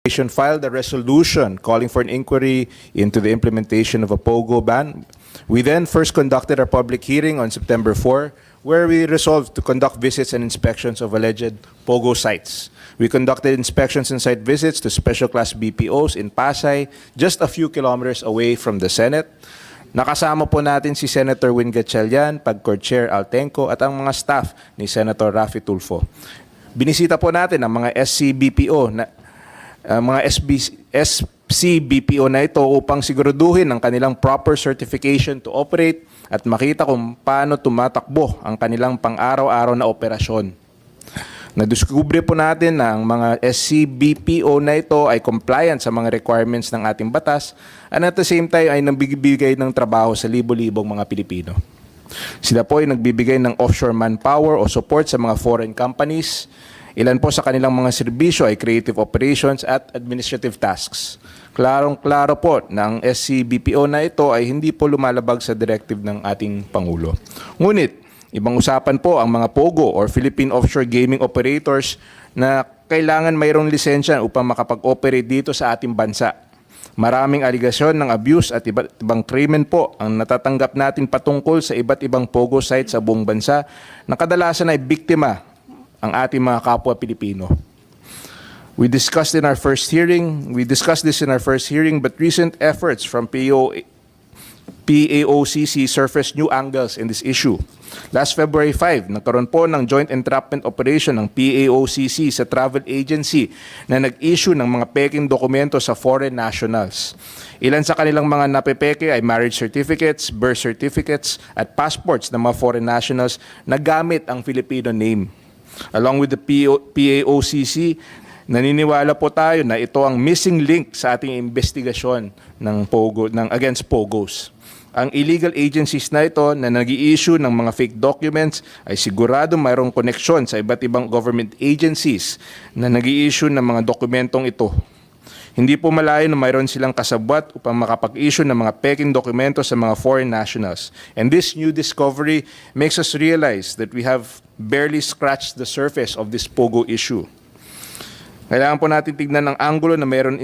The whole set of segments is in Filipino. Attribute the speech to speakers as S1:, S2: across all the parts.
S1: Filed a resolution calling for an inquiry into the implementation of a POGO ban. We then first conducted our public hearing on September 4, where we resolved to conduct visits and inspections of alleged POGO sites. We conducted inspections and site visits to special class BPOs in Pasay, just a few kilometers away from the Senate. Nakasama po natin si Senator Win Gatchalian, PAGCOR Chair Altenco at ang mga staff ni Senator Raffy Tulfo. Binisita po natin ang mga SCBPO na mga SCBPO na ito upang siguraduhin ang kanilang proper certification to operate at makita kung paano tumatakbo ang kanilang pang-araw-araw na operasyon. Nadiskubre po natin na ang mga SCBPO na ito ay compliant sa mga requirements ng ating batas at at the same time ay nagbibigay ng trabaho sa libo-libong mga Pilipino. Sila po ay nagbibigay ng offshore manpower o support sa mga foreign companies. Ilan po sa kanilang mga serbisyo ay creative operations at administrative tasks. Klarong-klaro po na ang SCBPO na ito ay hindi po lumalabag sa directive ng ating Pangulo. Ngunit, ibang usapan po ang mga POGO or Philippine Offshore Gaming Operators na kailangan mayroong lisensya upang makapag-operate dito sa ating bansa. Maraming aligasyon ng abuse at iba't ibang krimen po ang natatanggap natin patungkol sa iba't ibang POGO sites sa buong bansa na kadalasan ay biktima ang ating mga kapwa Pilipino. We discussed this in our first hearing, but recent efforts from PAOCC surfaced new angles in this issue. Last February 5, nagkaroon po ng joint entrapment operation ng PAOCC sa travel agency na nag-issue ng mga peking dokumento sa foreign nationals. Ilan sa kanilang mga napepeke ay marriage certificates, birth certificates, at passports ng mga foreign nationals na gamit ang Filipino name. Along with the PAOCC, naniniwala po tayo na ito ang missing link sa ating investigasyon against POGOs. Ang illegal agencies na ito na nag-i-issue ng mga fake documents ay sigurado mayroong koneksyon sa iba't ibang government agencies na nag-i-issue ng mga dokumentong ito. Hindi po malayo na mayroon silang kasabwat upang makapag-issue ng mga peking dokumento sa mga foreign nationals. And this new discovery makes us realize that we have barely scratched the surface of this POGO issue. Kailangan po natin tignan ng anggulo na mayroon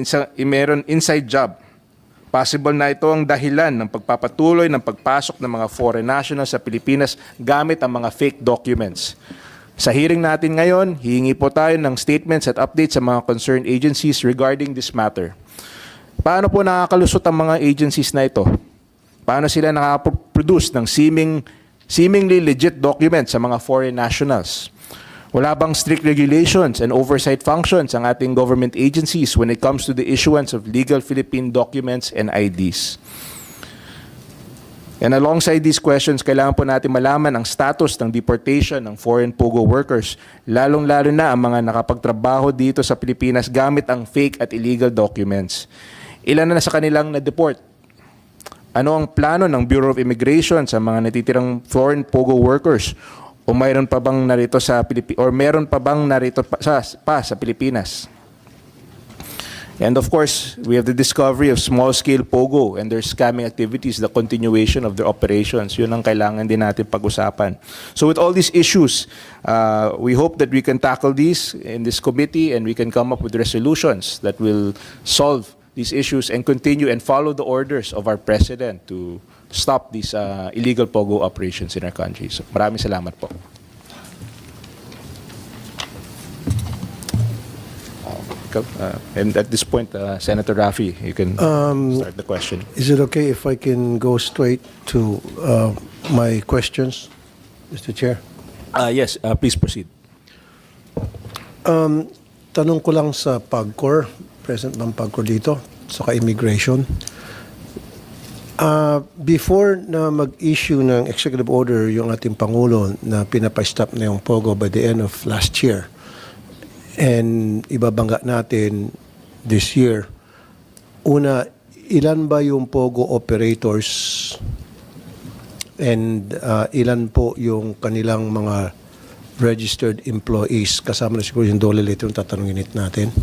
S1: inside job. Possible na ito ang dahilan ng pagpapatuloy ng pagpasok ng mga foreign nationals sa Pilipinas gamit ang mga fake documents. Sa hearing natin ngayon, hihingi po tayo ng statements at updates sa mga concerned agencies regarding this matter. Paano po nakakalusot ang mga agencies na ito? Paano sila nakapro-produce ng seemingly legit documents sa mga foreign nationals? Wala bang strict regulations and oversight functions ang ating government agencies when it comes to the issuance of legal Philippine documents and IDs? And alongside these questions, kailangan po natin malaman ang status ng deportation ng foreign POGO workers, lalong-lalo na ang mga nakapagtrabaho dito sa Pilipinas gamit ang fake at illegal documents. Ilan na sa kanilang na-deport? Ano ang plano ng Bureau of Immigration sa mga natitirang foreign POGO workers? O mayroon pa bang narito sa Pilipinas? And of course, we have the discovery of small-scale POGO and their scamming activities, the continuation of their operations. Yun ang kailangan din natin pag-usapan. So with all these issues, we hope that we can tackle these in this committee and we can come up with resolutions that will solve these issues and continue and follow the orders of our President to stop these illegal POGO operations in our country. So maraming salamat po. And at this point, Senator Raffy, you can start the question.
S2: Is it okay if I can go straight to my questions, Mr. Chair?
S1: Yes, please proceed.
S2: Tanong ko lang sa PAGCOR, President ng PAGCOR dito, saka immigration. Before na mag-issue ng executive order yung ating Pangulo na pinapa-stop na yung POGO by the end of last year, and ibabangga natin this year, una, ilan ba yung POGO operators and ilan po yung kanilang mga registered employees? Kasama na siguro yung DOLE later yung tatanungin natin.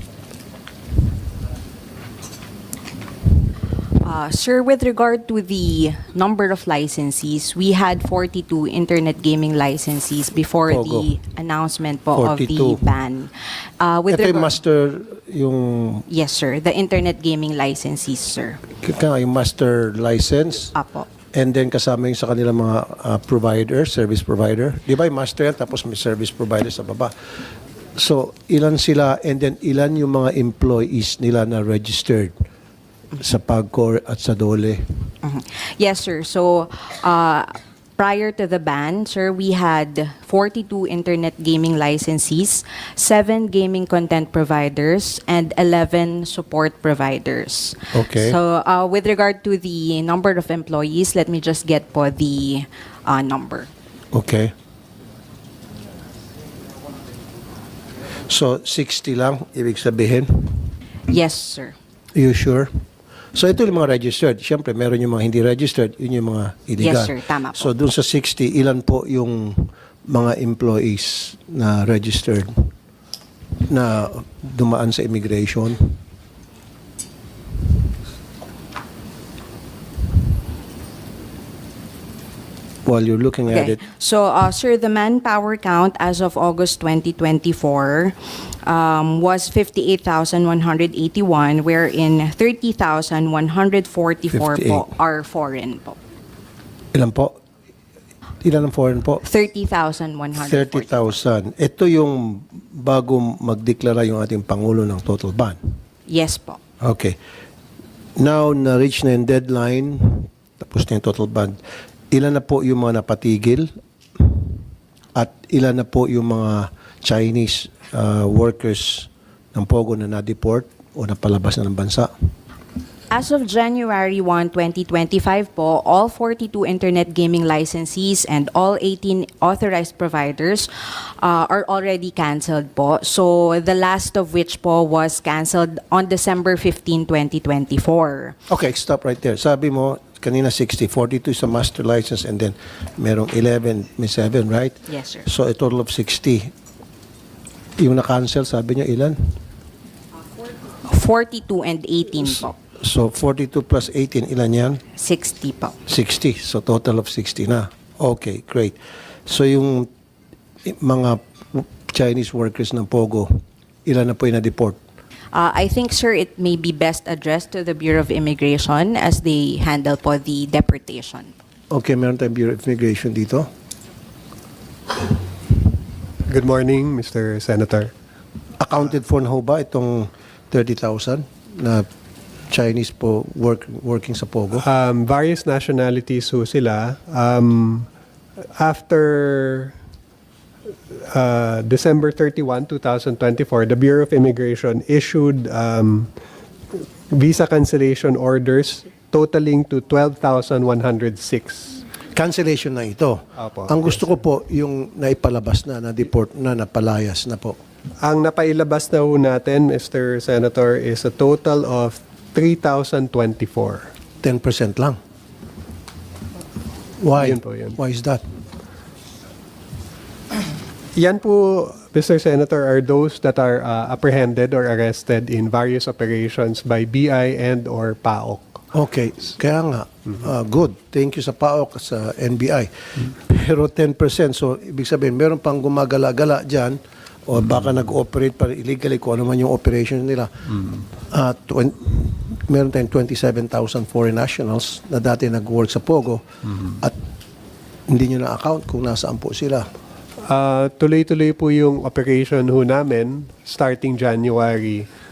S3: Sir, with regard to the number of licensees, we had 42 internet gaming licensees before
S2: Pogo.
S3: the announcement po of the
S2: 42.
S3: ban. With
S2: Ito yung
S3: regard-
S2: master, yung,
S3: Yes, sir. The internet gaming licensees, sir.
S2: yung master license.
S3: Apo.
S2: And then kasama yung sa kanilang mga provider, service provider. Di ba yung master yan, tapos may service provider sa baba. So, ilan sila and then ilan yung mga employees nila na registered sa PAGCOR at sa DOLE?
S3: Mhm. Yes, sir. So, prior to the ban, sir, we had 42 internet gaming licensees, 7 gaming content providers, and 11 support providers.
S2: Okay.
S3: So, with regard to the number of employees, let me just get po the number.
S2: Okay. So, 60 lang, ibig sabihin?
S3: Yes, sir.
S2: You sure? So, ito yung mga registered. Siyempre, meron yung mga hindi registered, yun yung mga illegal.
S3: Yes, sir. Tama po.
S2: So, dun sa 60, ilan po yung mga employees na registered na dumaan sa immigration? While you're looking at it,
S3: So, sir, the manpower count as of August 2024 was 58,181, wherein 30,144 po
S2: 58.
S3: are foreign po.
S2: ilan po? Ilan ang foreign po?
S3: 30,144.
S2: 30,000. Ito yung bago magdeklara yung ating Pangulo ng total ban.
S3: Yes po.
S2: Okay. Now, na-reach na yung deadline, tapos na yung total ban. Ilan na po yung mga napatigil at ilan na po yung mga Chinese workers ng Pogo na na-deport o napalabas na ng bansa?
S3: As of January 1, 2025 po, all 42 internet gaming licensees and all 18 authorized providers are already canceled po. So, the last of which po was canceled on December 15, 2024.
S2: Okay, stop right there. Sabi mo, kanina 60, 42 sa master license and then merong 11, may 7, right?
S3: Yes, sir.
S2: So, a total of 60. Yung na-cancel, sabi niyo ilan?
S3: 42 and 18 po.
S2: So, 42 plus 18, ilan yan?
S3: 60 po.
S2: 60. So, total of 60 na. Okay, great. So, yung mga Chinese workers ng Pogo, ilan na po yung na-deport?
S3: I think, sir, it may be best addressed to the Bureau of Immigration as they handle po the deportation.
S2: Okay, meron tayong Bureau of Immigration dito.
S4: Good morning, Mr. Senator.
S2: Accounted for na ho ba itong 30,000 na Chinese po working sa Pogo?
S4: Various nationalities ho sila. After December 31, 2024, the Bureau of Immigration issued visa cancellation orders totaling to 12,106.
S2: Cancellation na ito.
S4: Apo,
S2: Ang gusto ko po yung naipalabas na, na-deport na, napalayas na po.
S4: Ang napailabas na ho natin, Mr. Senator, is a total of 3,024.
S2: 10% lang. Why?
S4: Yun po, yun.
S2: Why is that?
S4: Yan po, Mr. Senator, are those that are apprehended or arrested in various operations by BI and or PAOK.
S2: Okay, kaya nga, good. Thank you sa PAOK, sa NBI. Pero 10%, so ibig sabihin, meron pang gumagala-gala dyan o baka nag-operate pa illegally kung ano man yung operation nila. Meron tayong 27,000 foreign nationals na dati nag-work sa Pogo at hindi nyo na-account kung nasaan po sila.
S4: Tuloy-tuloy po yung operation ho namin starting January.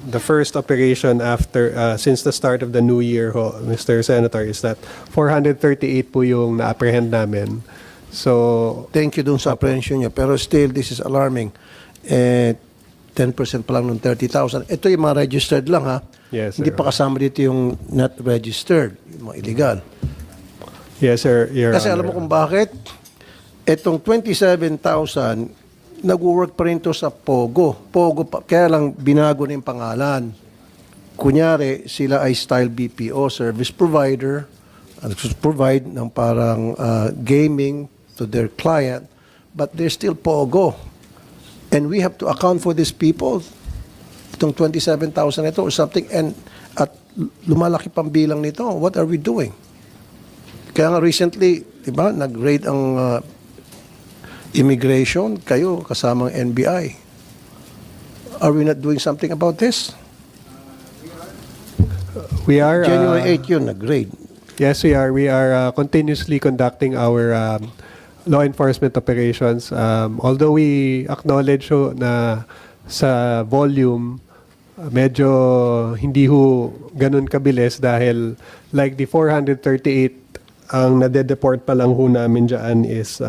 S4: The first operation after since the start of the new year ho, Mr. Senator, is that 438 po yung na-apprehend namin. So,
S2: Thank you dun sa apprehension nyo. Pero still, this is alarming. 10% pa lang ng 30,000. Ito yung mga registered lang ha.
S4: Yes,
S2: Hindi
S4: sir.
S2: pa kasama dito yung not registered, yung mga illegal.
S4: yes, sir, Your
S2: Kasi alam mo
S4: Honor.
S2: kung bakit? Itong 27,000, nag-work pa rin to sa Pogo. Pogo pa, kaya lang binago na yung pangalan. Kunyari, sila ay style BPO, service provider, provide ng parang gaming to their client, but they're still Pogo. And we have to account for these people. itong 27,000 ito or something, and at lumalaki pang bilang nito. What are we doing? Kaya nga recently, di ba, nag-raid ang immigration, kayo kasamang NBI. Are we not doing something about this?
S4: We are
S2: January 8 yun, nag-raid.
S4: Yes, we are. We are continuously conducting our law enforcement operations. Although we acknowledge ho na sa volume, medyo hindi ho ganun kabilis dahil like the 438 ang nade-deport pa lang ho namin dyan is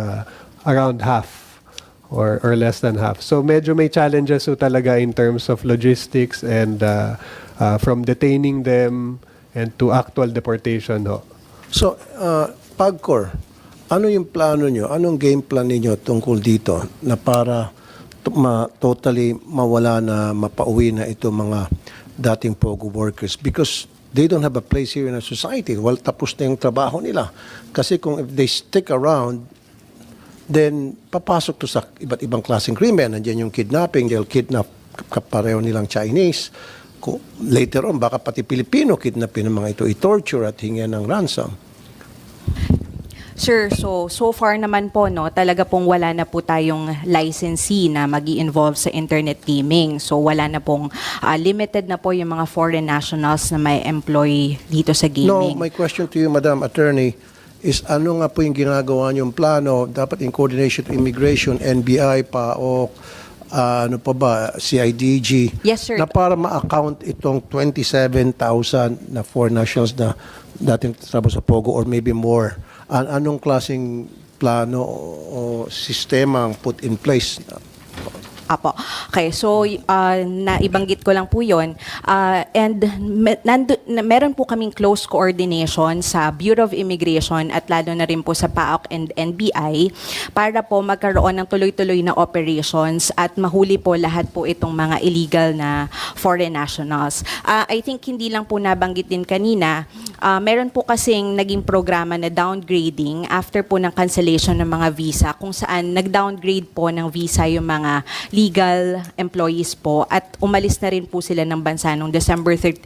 S4: around half or less than half. So medyo may challenges ho talaga in terms of logistics and from detaining them and to actual deportation ho.
S2: So, PAGCOR, ano yung plano nyo? Anong game plan ninyo tungkol dito na para totally mawala na, mapauwi na ito mga dating POGO workers? Because they don't have a place here in our society. Well, tapos na yung trabaho nila. Kasi kung if they stick around, then papasok to sa iba't ibang klaseng krimen. Nandiyan yung kidnapping, they'll kidnap kapareho nilang Chinese. Later on, baka pati Pilipino kidnapin ng mga ito, i-torture at hingyan ng ransom.
S3: Sir, so far naman po, no, talaga pong wala na po tayong licensee na magi-involve sa internet gaming. So wala na pong limited na po yung mga foreign nationals na may employ dito sa
S2: No,
S3: gaming.
S2: my question to you, Madam Attorney, is ano nga po yung ginagawa niyong plano, dapat in coordination with immigration, NBI, PAOK, ano pa ba, CIDG,
S3: Yes, sir.
S2: na para ma-account itong 27,000 na foreign nationals na dating trabaho sa POGO or maybe more. Anong klaseng plano o sistema ang put in place?
S3: Apo. Okay, so naibanggit ko lang po yun. And meron po kaming close coordination sa Bureau of Immigration at lalo na rin po sa PAOK and NBI para po magkaroon ng tuloy-tuloy na operations at mahuli po lahat po itong mga illegal na foreign nationals. I think hindi lang po nabanggit din kanina, meron po kasing naging programa na downgrading after po ng cancellation ng mga visa kung saan nag-downgrade po ng visa yung mga legal employees po at umalis na rin po sila ng bansa noong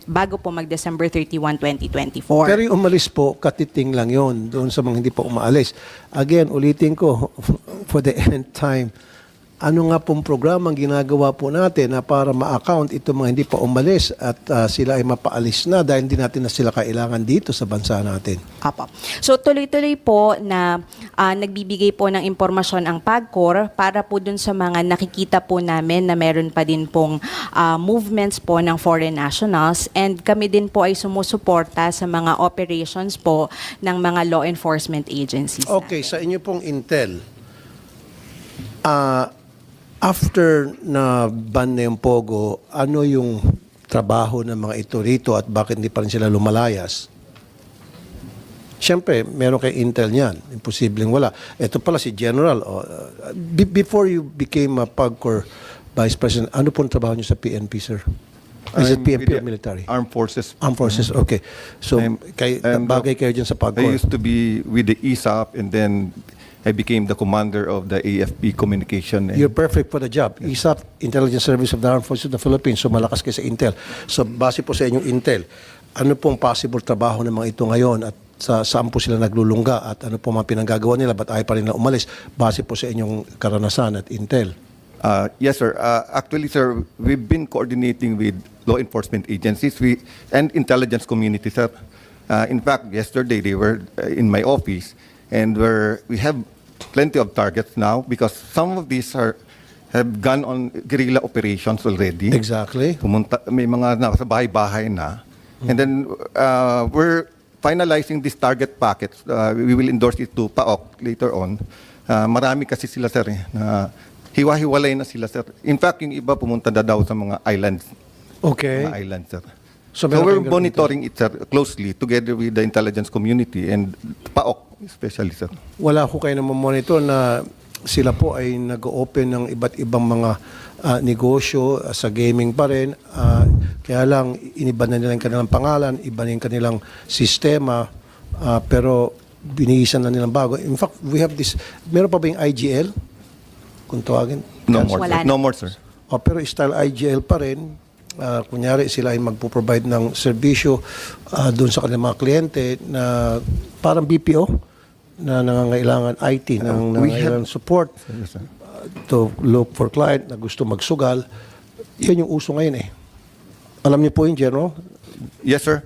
S3: bago po mag-December 31, 2024.
S2: Pero yung umalis po, katiting lang yon doon sa mga hindi pa umaalis. Again, ulitin ko, for the end time, ano nga pong programang ginagawa po natin na para ma-account itong mga hindi pa umalis at sila ay mapaalis na dahil hindi natin na sila kailangan dito sa bansa natin?
S3: Apo. So tuloy-tuloy po na nagbibigay po ng impormasyon ang PAGCOR para po dun sa mga nakikita po namin na meron pa din pong movements po ng foreign nationals and kami din po ay sumusuporta sa mga operations po ng mga law enforcement agencies.
S2: Okay, sa inyo pong intel, after na ban na yung POGO, ano yung trabaho ng mga ito rito at bakit hindi pa rin sila lumalayas? Siyempre, meron kay Intel niyan. Imposibleng wala. Ito pala si General. Before you became a PAGCOR Vice President, ano pong trabaho niyo sa PNP, sir? Is it
S5: I'm
S2: PNP
S5: with
S2: or
S5: the
S2: military?
S5: Armed Forces.
S2: Armed Forces, okay. So, bagay kayo dyan sa
S5: I
S2: PAGCOR.
S5: used to be with the ESAP and then I became the commander of the AFP communication.
S2: You're perfect for the job. ISAP, Intelligence Service of the Armed Forces of the Philippines, so malakas kayo sa Intel. So base po sa inyong Intel, ano pong possible trabaho ng mga ito ngayon at saan po sila naglulungga at ano po mga pinanggagawa nila, ba't ayaw pa rin na umalis base po sa inyong karanasan at Intel?
S5: Yes, sir. Actually, sir, we've been coordinating with law enforcement agencies and intelligence community, sir. In fact, yesterday they were in my office and we have plenty of targets now because some of these have gone on guerrilla operations already.
S2: Exactly.
S5: May mga nasa bahay-bahay na. And then we're finalizing this target packets. We will endorse it to PAOK later on. Marami kasi sila, sir, na hiwa-hiwalay na sila, sir. In fact, yung iba pumunta na daw sa mga islands.
S2: Okay.
S5: Mga islands, sir.
S2: So,
S5: So
S2: meron
S5: we're
S2: kayong ganun
S5: monitoring it, sir, closely together with the intelligence community and PAOK especially, sir.
S2: Wala ko kayo naman monitor na sila po ay nag-open ng iba't ibang mga negosyo sa gaming pa rin. Kaya lang, iniba na nila yung kanilang pangalan, iba na yung kanilang sistema, pero binihisan na nilang bago. In fact, we have this, meron pa ba yung IGL? Kung tawagin?
S5: No more,
S3: Wala
S5: sir.
S3: na.
S5: No more, sir.
S2: Pero style IGL pa rin. kunyari sila ay magpo-provide ng serbisyo doon sa kanilang mga kliyente na parang BPO na nangangailangan IT, nangangailangan support to look for client na gusto magsugal. Yan yung uso ngayon eh. Alam niyo po yun, General?
S5: Yes, sir.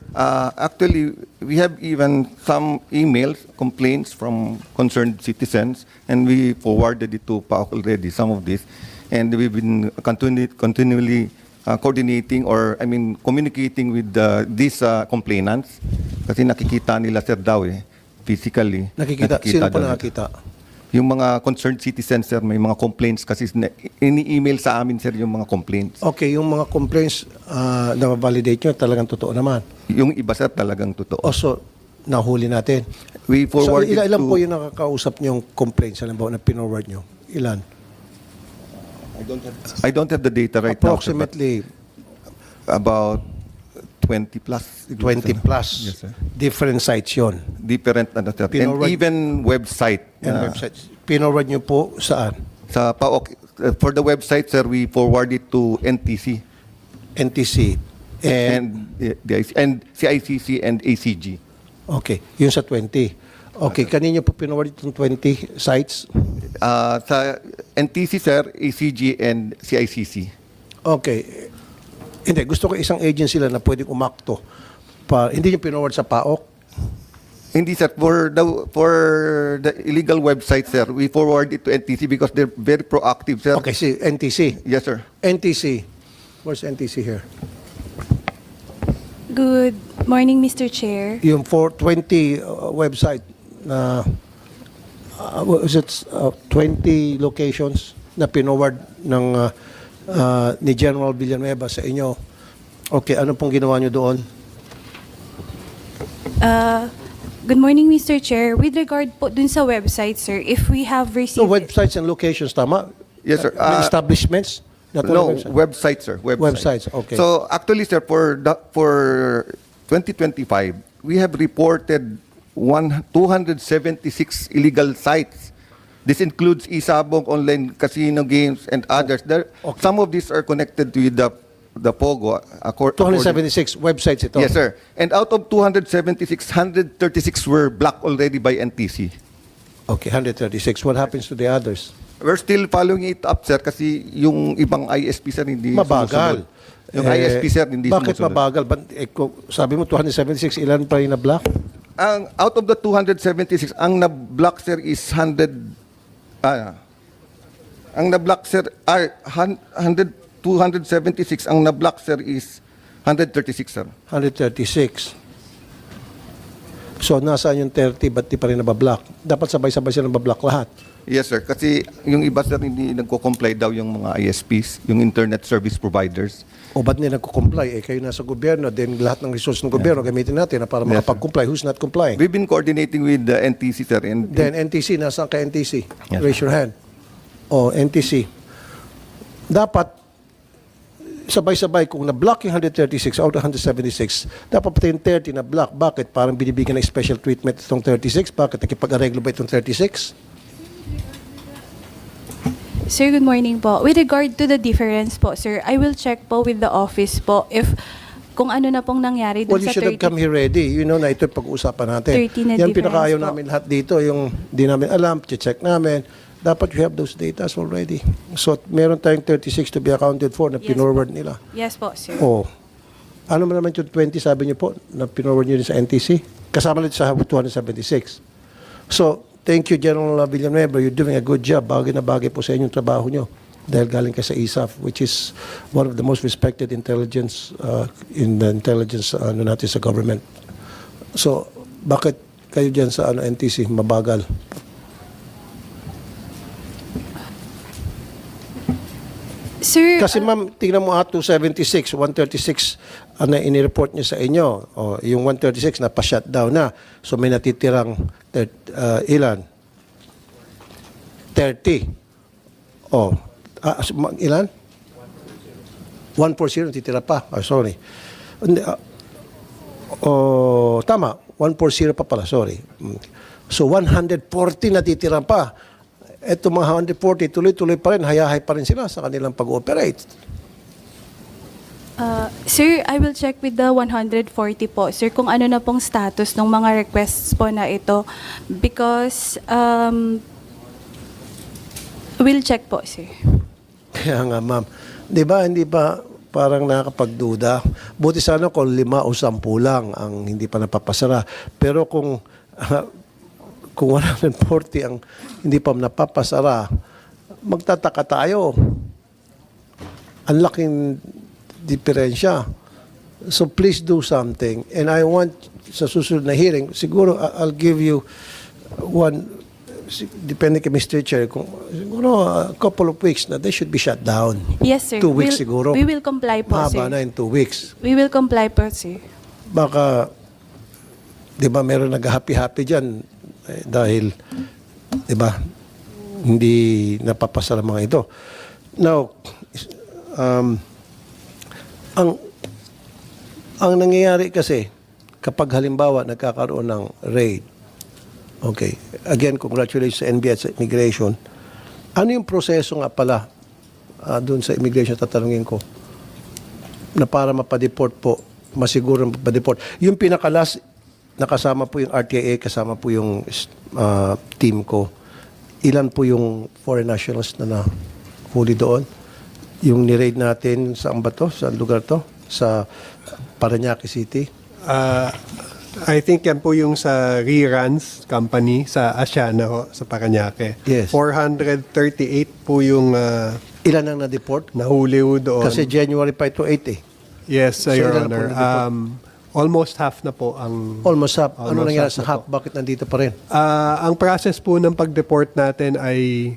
S5: Actually, we have even some emails, complaints from concerned citizens, and we forwarded it to PAOK already, some of this. And we've been continually coordinating or, communicating with these complainants. Kasi nakikita nila, sir, daw physically.
S2: Nakikita. Sino po
S5: daw.
S2: nakakita?
S5: Yung mga concerned citizens, sir, may mga complaints kasi ini-email sa amin, sir, yung mga complaints.
S2: Okay, yung mga complaints na ma-validate nyo, talagang totoo naman.
S5: Yung iba, sir, talagang totoo.
S2: Also, nahuli natin.
S5: We
S2: So,
S5: forwarded
S2: ilan
S5: to...
S2: po yung nakakausap nyong complaints, halimbawa na pinorward nyo? Ilan?
S5: I don't have the data right now, sir, but
S2: Approximately
S5: about 20 plus.
S2: 20 plus.
S5: Yes, sir.
S2: Different sites yon.
S5: Different, sir. And
S2: Pinorward-
S5: even website.
S2: And websites. Pinorward nyo po saan?
S5: Sa PAOK, for the website, sir, we forward it to NTC
S2: NTC.
S5: and CICC and ACG.
S2: Okay, yun sa 20. Okay, kanino po pinorward itong 20 sites?
S5: Sa NTC, sir, ACG and CICC.
S2: Okay. Hindi, gusto ko isang agency lang na pwedeng umakto. Hindi nyo pinorward sa PAOK?
S5: Hindi, sir. For the illegal website, sir, we forward it to NTC because they're very proactive, sir.
S2: Okay, si NTC.
S5: Yes, sir.
S2: NTC. Where's NTC here?
S6: Good morning, Mr. Chair.
S2: Yung 420 website na was it 20 locations na pinorward ng ni General Villanueva sa inyo. Okay, ano pong ginawa nyo doon?
S6: Good morning, Mr. Chair. With regard po dun sa website, sir, if we have received...
S2: So websites and locations, tama?
S5: Yes, sir.
S2: May establishments? Not
S5: No,
S2: only website.
S5: website, sir.
S2: Websites, okay.
S5: So actually, sir, for 2025, we have reported 276 illegal sites. This includes Isabong, online casino games, and others. Some of these are connected with the POGO.
S2: 276 websites ito.
S5: Yes, sir. And out of 276, 136 were blocked already by NTC.
S2: Okay, 136. What happens to the others?
S5: We're still following it up, sir, kasi yung ibang ISP, sir, hindi
S2: Mabagal.
S5: sumusunod. Yung ISP, sir, hindi
S2: Bakit
S5: sumusunod.
S2: mabagal? Sabi mo 276, ilan pa yung na-block?
S5: Out of the 276, ang na-block, sir, is 100... ang na-block, sir, 276. Ang na-block, sir, is 136, sir.
S2: 136. So, nasaan yung 30, ba't di pa rin nabablock? Dapat sabay-sabay sila nabablock lahat.
S5: Yes, sir. Kasi yung iba, sir, hindi nagko-comply daw yung mga ISPs, yung internet service providers.
S2: O ba't nila nagko-comply? Kayo nasa gobyerno, then lahat ng resource ng gobyerno gamitin natin na para
S5: Yes,
S2: makapag-comply. Who's not complying?
S5: We've been coordinating with the NTC, sir. And
S2: Then NTC, nasaan ka NTC?
S5: Yes,
S2: Raise your hand. O, NTC. Dapat, sabay-sabay, kung na-block yung 136 out of 176, dapat pati yung 30 na-block. Bakit? Parang binibigyan ng special treatment itong 36? Bakit? Nakipag-areglo ba itong 36?
S6: Sir, good morning po. With regard to the difference po, sir, I will check po with the office po if kung ano na pong nangyari
S2: Well,
S6: dun
S2: you
S6: sa
S2: should have
S6: 30...
S2: come here ready. You know na ito yung pag-uusapan natin.
S6: 30 na
S2: Yan
S6: difference
S2: pinakaayaw
S6: po.
S2: namin lahat dito, yung di namin alam, check namin. Dapat you have those data already. So, meron tayong 36 to be accounted for na
S6: Yes,
S2: pinorward nila.
S6: Yes po, sir.
S2: Oh. Ano mo naman yung 20, sabi niyo po, na pinorward niyo rin sa NTC? Kasama nito sa 276. So, thank you, General Villanueva. You're doing a good job. Bagay na bagay po sa inyong trabaho niyo. Dahil galing ka sa ISAF, which is one of the most respected intelligence in the intelligence natin sa government. So, bakit kayo dyan sa NTC mabagal?
S6: Sir,
S2: Kasi ma'am, tingnan mo 276, 136 na inireport niyo sa inyo. O, yung 136 na pa-shutdown na. So may natitirang ilan? 30. O, ilan? 140 natitira pa. Sorry. Tama. 140 pa pala. Sorry. So 140 natitira pa. Ito mga 140, tuloy-tuloy pa rin, hayahay pa rin sila sa kanilang pag-ooperate.
S6: Sir, I will check with the 140 po, sir, kung ano na pong status ng mga requests po na ito. Because, we'll check po, sir.
S2: Kaya nga, ma'am. Di ba, hindi ba parang nakakapagduda? Buti sana kung 5 o 10 lang ang hindi pa napapasara. Pero kung 140 ang hindi pa napapasara, magtataka tayo. Ang laking diferensya. So please do something. And I want, sa susunod na hearing, siguro I'll give you one, depende kay Mr. Chair, kung siguro a couple of weeks na they should be shut down.
S6: Yes, sir.
S2: 2 weeks siguro.
S6: We will comply po,
S2: Mahaba
S6: sir.
S2: na in 2 weeks.
S6: We will comply po, sir.
S2: Baka, di ba, meron nag-happy-happy dyan dahil, di ba, hindi napapasara mga ito. Now, ang nangyayari kasi, kapag halimbawa nagkakaroon ng raid, okay, again, congratulations sa NBI at sa immigration, ano yung proseso nga pala doon sa immigration, tatanungin ko, na para mapadeport po, masiguro mapadeport. Yung pinakalas, nakasama po yung RTIA, kasama po yung team ko. Ilan po yung foreign nationals na nahuli doon? Yung ni-raid natin, saan ba to? Sa lugar to? Sa Parañaque City?
S4: I think yan po yung sa reruns company sa Asiana ho, sa Parañaque.
S2: Yes.
S4: 438 po yung
S2: Ilan ang na-deport?
S4: nahuli ho doon.
S2: Kasi January pa ito 8 eh.
S4: yes,
S2: So,
S4: Your
S2: ilan na po
S4: Honor.
S2: na-deport?
S4: Almost half na po ang...
S2: Almost half. Ano
S4: Almost
S2: nangyari
S4: half
S2: sa
S4: na
S2: half?
S4: po.
S2: Bakit nandito pa rin?
S4: Ang process po ng pag-deport natin ay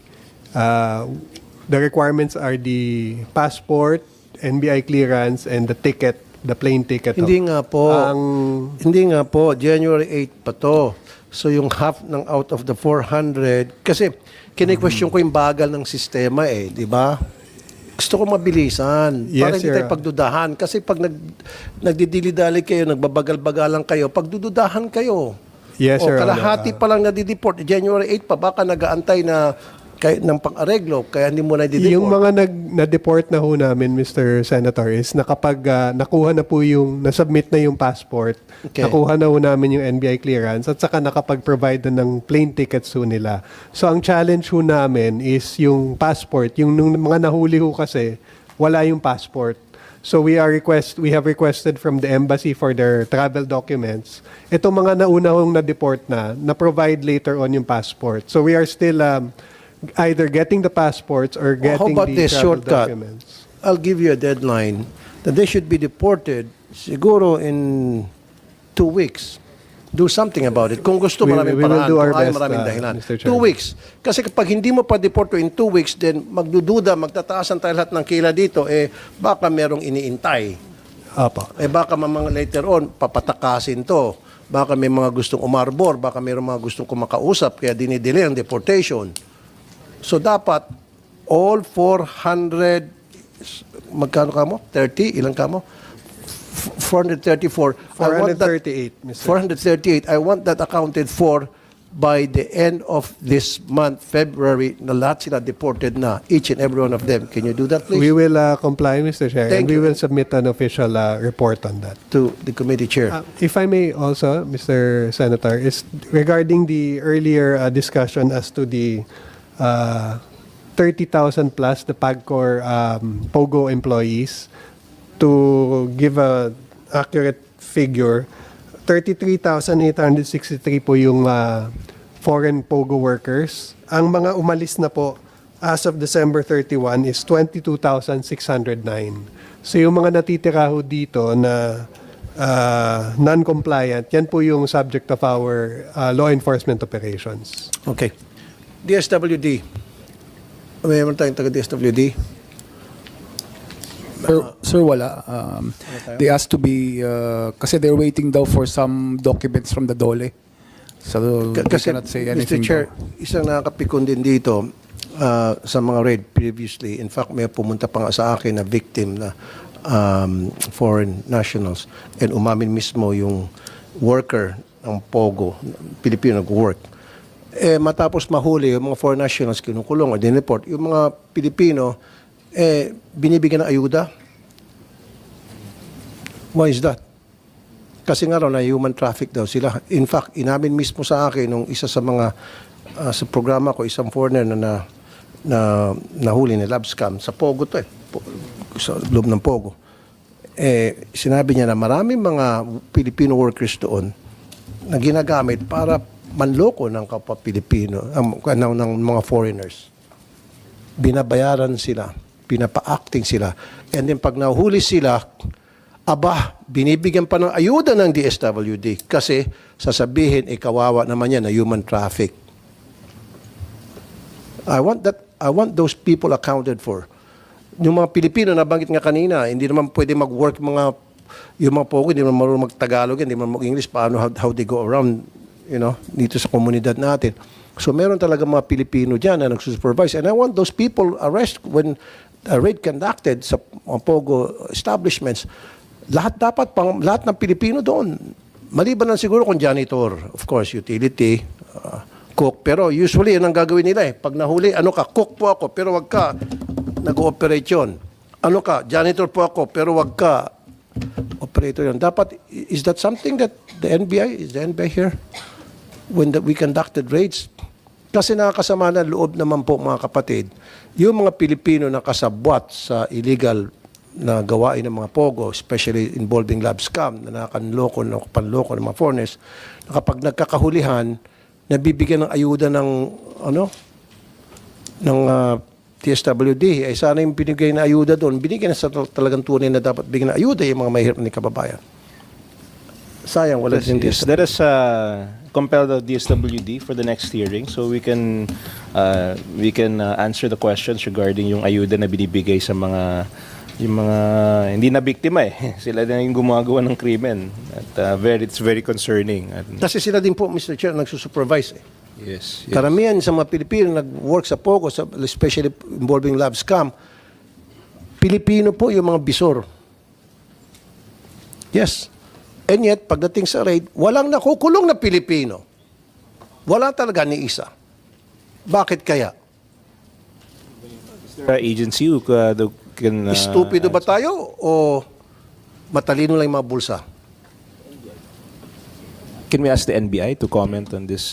S4: the requirements are the passport, NBI clearance, and the ticket, the plane ticket. ho.
S2: Hindi nga po. Hindi nga po. January 8 pa to. So yung half ng out of the 400, kasi kine-question ko yung bagal ng sistema eh, di ba? Gusto ko mabilisan. Para
S4: Yes,
S2: hindi
S4: Your
S2: tayo pagdudahan. Kasi pag nagdidili-dali kayo, nagbabagal-bagalan kayo, pagdududahan kayo.
S4: Yes,
S2: O
S4: Your
S2: kalahati
S4: Honor.
S2: pa lang nadideport. January 8 pa, baka nag-aantay na ng pang-areglo, kaya hindi mo na
S4: Yung
S2: dideport.
S4: mga na-deport na ho namin, Mr. Senator, is nakapag nakuha na po yung, nasubmit na yung passport,
S2: Okay.
S4: nakuha na ho namin yung NBI clearance, at saka nakapag-provide na ng plane tickets ho nila. So ang challenge ho namin is yung passport. Yung nung mga nahuli ho kasi, wala yung passport. So we have requested from the embassy for their travel documents. Itong mga nauna hong na-deport na-provide later on yung passport. So we are still either getting the passports or
S2: How
S4: getting
S2: about
S4: the
S2: this
S4: travel
S2: shortcut?
S4: documents.
S2: I'll give you a deadline that they should be deported siguro in 2 weeks. Do something about it. Kung gusto,
S4: We
S2: maraming
S4: will
S2: paraan.
S4: do our
S2: Kung ayaw,
S4: best,
S2: maraming dahilan.
S4: Mr.
S2: 2
S4: Chairman.
S2: weeks. Kasi kapag hindi mo pa deport in 2 weeks, then magdududa, magtataasan tayo lahat ng kila dito, baka merong iniintay.
S4: Apo.
S2: Baka mga later on, papatakasin to. Baka may mga gustong umarbor, baka mayroong mga gustong kumakausap, kaya dinidelay ang deportation. So dapat, all 400, magkano ka mo? 30? Ilan ka mo? 434. I want that-
S4: 438, Mr.
S2: 438. I want that accounted for by the end of this month, February, na lahat sila deported na, each and every one of them. Can you do that, please?
S4: We will comply, Mr. Chair,
S2: Thank
S4: and we
S2: you.
S4: will submit an official report on that.
S2: To the committee chair.
S4: If I may also, Mr. Senator, is regarding the earlier discussion as to the 30,000 plus the PAGCOR POGO employees, to give a accurate figure, 33,863 po yung foreign POGO workers. Ang mga umalis na po as of December 31 is 22,609. So yung mga natitira ho dito na non-compliant, yan po yung subject of our law enforcement operations.
S2: Okay. DSWD. Mayroon tayong taga-DSWD.
S7: Sir, wala. They asked to be, kasi they're waiting daw for some documents from the DOLE. So, they
S2: Kasi,
S7: cannot say
S2: Mr.
S7: anything
S2: Chair,
S7: daw.
S2: isang nakakapikon din dito sa mga raid previously. In fact, may pumunta pa nga sa akin na victim na foreign nationals. And umamin mismo yung worker ng POGO, Pilipino nag-work. Matapos mahuli, yung mga foreign nationals kinukulong o dineport, yung mga Pilipino, binibigyan ng ayuda. Why is that? Kasi nga raw na human traffic daw sila. In fact, inamin mismo sa akin nung isa sa mga sa programa ko, isang foreigner na nahuli ni lab scam sa Pogo to sa loob ng Pogo. Sinabi niya na maraming mga Filipino workers doon na ginagamit para manloko ng kapwa Pilipino, ng mga foreigners. Binabayaran sila, pinapa-acting sila. And then pag nahuli sila, binibigyan pa ng ayuda ng DSWD kasi sasabihin, kawawa naman yan na human traffic. I want those people accounted for. Yung mga Pilipino, nabanggit nga kanina, hindi naman pwede mag-work yung mga Pogo, hindi naman marunong mag-Tagalog, hindi naman mag-English, paano, how they go around, dito sa komunidad natin. So meron talaga mga Pilipino dyan na nagsusupervise. And I want those people arrested when a raid conducted sa mga Pogo establishments. Lahat ng Pilipino doon. Maliban lang siguro kung janitor, of course, utility, cook. Pero usually, yun ang gagawin nila. Pag nahuli, cook po ako, pero wag ka nag-ooperate yun. Janitor po ako, pero wag ka operator yun. Dapat, is that something that is the NBI here? When we conducted raids? Kasi nakakasama na loob naman po mga kapatid, yung mga Pilipino na kasabwat sa illegal na gawain ng mga Pogo, especially involving lab scam, na panloko ng mga foreigners, na kapag nagkakahulihan, nabibigyan ng ayuda ng TSWD, sana yung binigay na ayuda doon, binigyan na sa talagang tunay na dapat bigyan na ayuda yung mga mahirap ni kababayan. Sayang, wala din
S1: Yes, let us compel the DSWD for the next hearing so we can answer the questions regarding yung ayuda na binibigay sa mga hindi na biktima sila na yung gumagawa ng krimen at it's very concerning.
S2: Kasi sila din po, Mr. Chair, nagsusupervise.
S1: Yes.
S2: Karamihan sa mga Pilipino nag-work sa Pogo, especially involving lab scam, Pilipino po yung mga bisor. Yes. And yet, pagdating sa raid, walang nakukulong na Pilipino. Wala talaga ni isa. Bakit kaya?
S1: Agency who can
S2: Stupido ba tayo o matalino lang yung mga bulsa?
S1: Can we ask the NBI to comment on this